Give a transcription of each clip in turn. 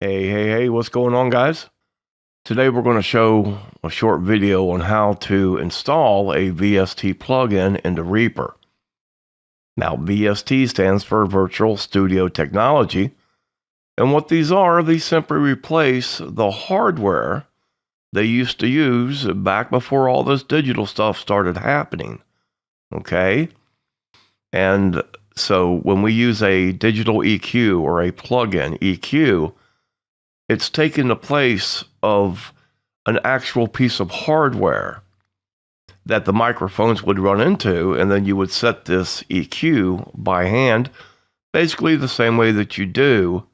Hey, what's going on, guys? Today we're going to show a short video on how to install a VST plugin into Reaper. Now, VST stands for Virtual Studio Technology, and what these are, these simply replace the hardware they used to use back before all this digital stuff started happening. Okay? And so when we use a digital EQ or a plugin EQ, it's taken the place of an actual piece of hardware that the microphones would run into, and then you would set this EQ by hand, basically the same way that you do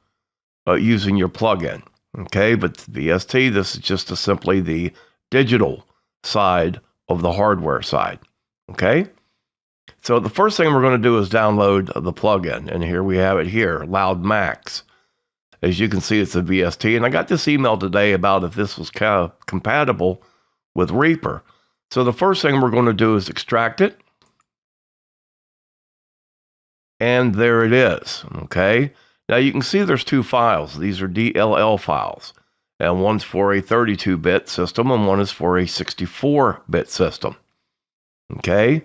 using your plugin. Okay, but VST, this is just simply the digital side of the hardware side. Okay, so the first thing we're going to do is download the plugin, and here we have it here, Loud Max. As you can see, it's a VST, and I got this email today about if this was compatible with Reaper. So the first thing we're going to do is extract it. And there it is, okay? Now you can see there's two files. These are DLL files, and one's for a 32-bit system, and one is for a 64-bit system, okay?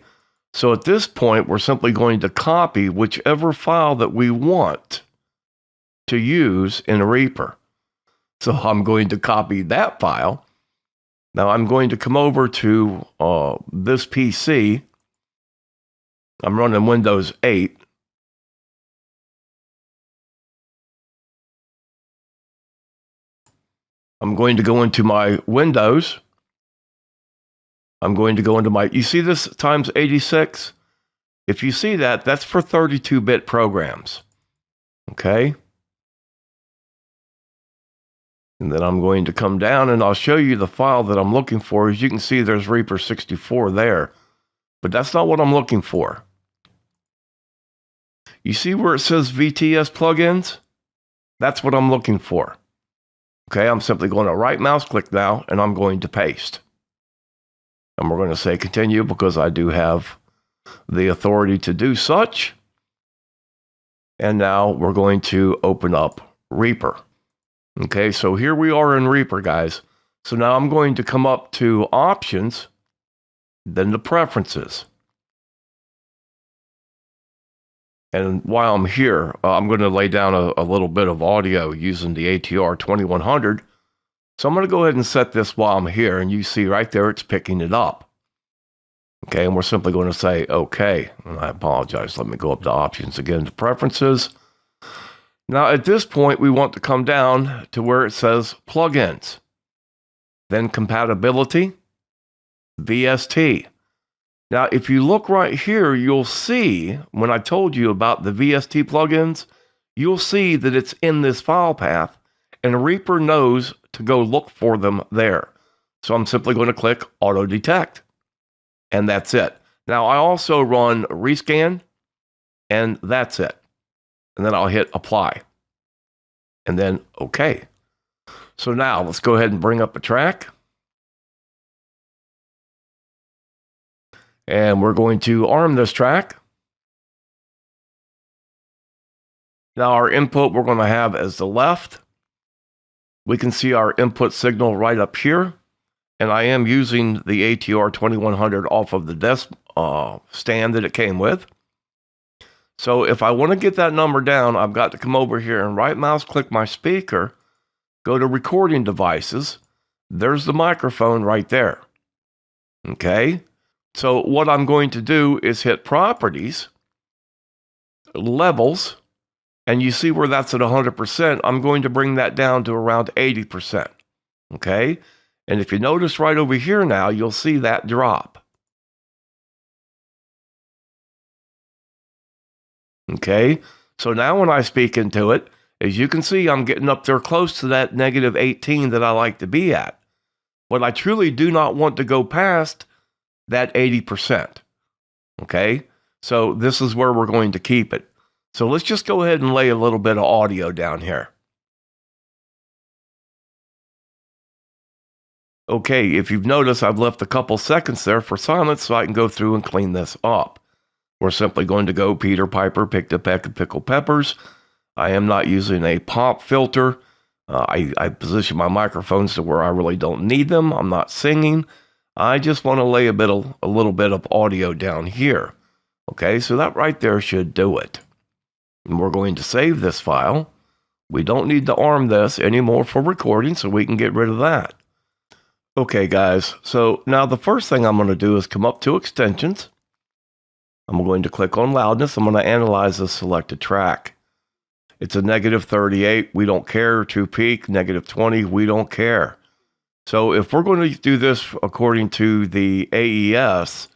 So at this point, we're simply going to copy whichever file that we want to use in Reaper. So I'm going to copy that file. Now I'm going to come over to this PC. I'm running Windows 8. I'm going to go into my Windows. I'm going to go into my, you see this times 86? If you see that, that's for 32-bit programs. Okay? And then I'm going to come down and I'll show you the file that I'm looking for. As you can see, there's Reaper 64 there, but that's not what I'm looking for. You see where it says VTS plugins? That's what I'm looking for. Okay, I'm simply going to right mouse click now and I'm going to paste. And we're going to say continue because I do have the authority to do such. And now we're going to open up Reaper. Okay, so here we are in Reaper, guys. So now I'm going to come up to Options, then to Preferences. And while I'm here, I'm going to lay down a little bit of audio using the ATR 2100. So I'm going to go ahead and set this while I'm here, and you see right there it's picking it up. Okay, and we're simply going to say OK. And I apologize. Let me go up to Options again to Preferences. Now, at this point, we want to come down to where it says Plugins, then Compatibility, VST. Now, if you look right here, you'll see, when I told you about the VST plugins, you'll see that it's in this file path, and Reaper knows to go look for them there. So I'm simply going to click Auto Detect, and that's it. Now, I also run Rescan, and that's it. And then I'll hit Apply. And then OK. So now let's go ahead and bring up a track. And we're going to arm this track. Now our input we're going to have as the left. We can see our input signal right up here. And I am using the ATR 2100 off of the desk stand that it came with. So if I want to get that number down, I've got to come over here and right mouse click my speaker, go to Recording Devices. There's the microphone right there. Okay, so what I'm going to do is hit Properties, Levels, and you see where that's at 100%. I'm going to bring that down to around 80%. Okay, and if you notice right over here now, you'll see that drop. Okay, so now when I speak into it, as you can see, I'm getting up there close to that negative 18 that I like to be at. But I truly do not want to go past that 80%. Okay, so this is where we're going to keep it. So let's just go ahead and lay a little bit of audio down here. Okay, if you've noticed, I've left a couple seconds there for silence so I can go through and clean this up. We're simply going to go Peter Piper picked a peck of pickled peppers. I am not using a pop filter. I position my microphones to where I really don't need them. I'm not singing. I just want to lay a little bit of audio down here. Okay, so that right there should do it. And we're going to save this file. We don't need to arm this anymore for recording, so we can get rid of that. Okay, guys, so now the first thing I'm going to do is come up to extensions. I'm going to click on loudness. I'm going to analyze the selected track. It's a -38. We don't care. To peak, -20. We don't care. So if we're going to do this according to the AES,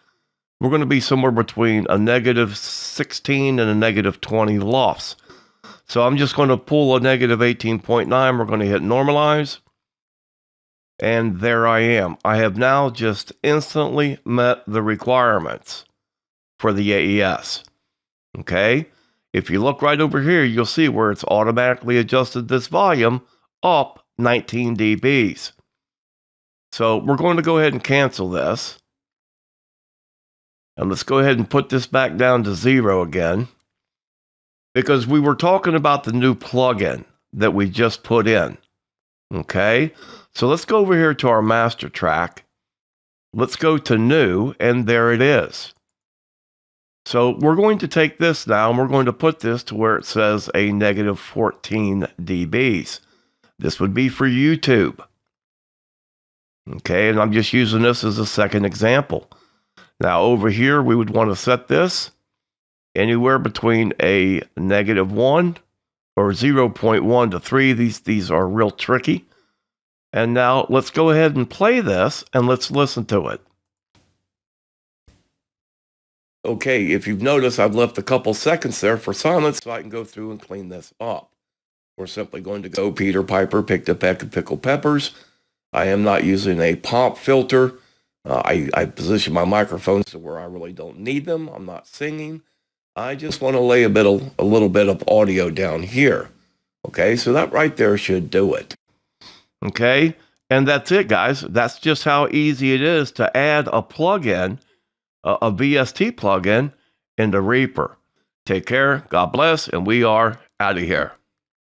we're going to be somewhere between a -16 and a -20 loss. So I'm just going to pull a -18.9. We're going to hit normalize. And there I am. I have now just instantly met the requirements for the AES. Okay? If you look right over here, you'll see where it's automatically adjusted this volume up 19 dBs. So we're going to go ahead and cancel this. And let's go ahead and put this back down to 0 again, because we were talking about the new plugin that we just put in. Okay, so let's go over here to our master track. Let's go to new, and there it is. So we're going to take this now, and we're going to put this to where it says a -14 dBs. This would be for YouTube. Okay, and I'm just using this as a second example. Now over here, we would want to set this anywhere between a -1 or 0.1 to 3. These are real tricky. And now let's go ahead and play this and let's listen to it. Okay, if you've noticed, I've left a couple seconds there for silence so I can go through and clean this up. We're simply going to go Peter Piper picked a peck of pickled peppers. I am not using a pop filter. I position my microphones to where I really don't need them. I'm not singing. I just want to lay a little bit of audio down here. Okay, so that right there should do it. Okay, and that's it, guys. That's just how easy it is to add a plugin, a VST plugin, into Reaper. Take care, God bless, and we are out of here.